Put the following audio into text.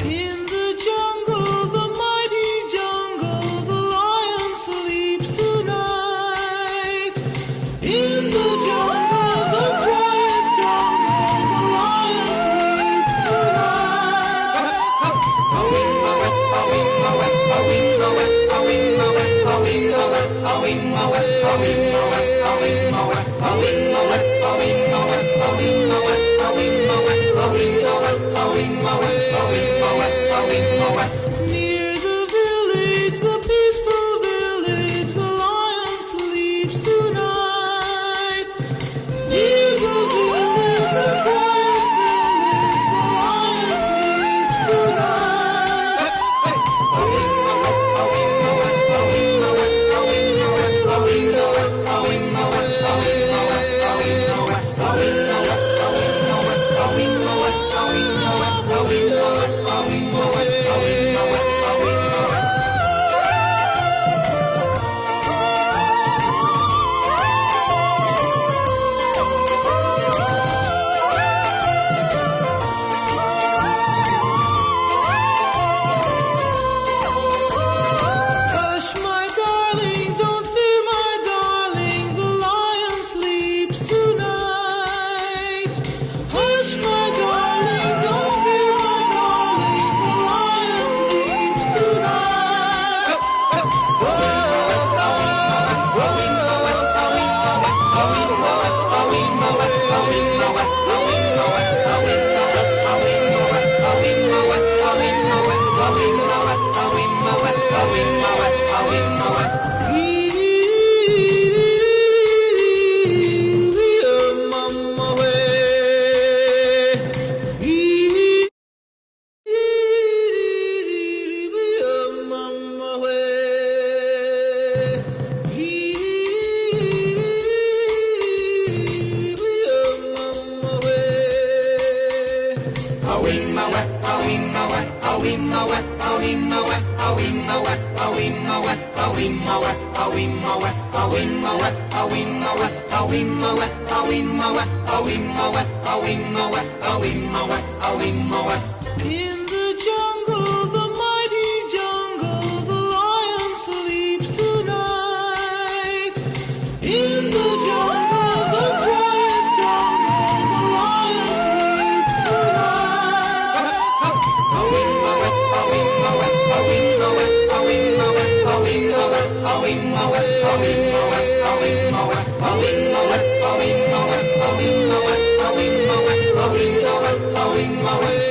In the jungle, the mighty jungle, the lion sleeps tonight. In the jungle, the quiet jungle, the lion sleeps tonight. Near the village, the peaceful village, the lion sleeps tonight. Near the village, the quiet village, the lion sleeps tonight. Hush, my darling, don't fear, my darling, the lion sleeps tonight. Hush, my darling, don't fear, my darling, the lion sleeps tonight. In the jungle, the mighty jungle, the lion sleeps tonight. In the jungle, the quiet jungle, the lion sleeps tonight. Awing,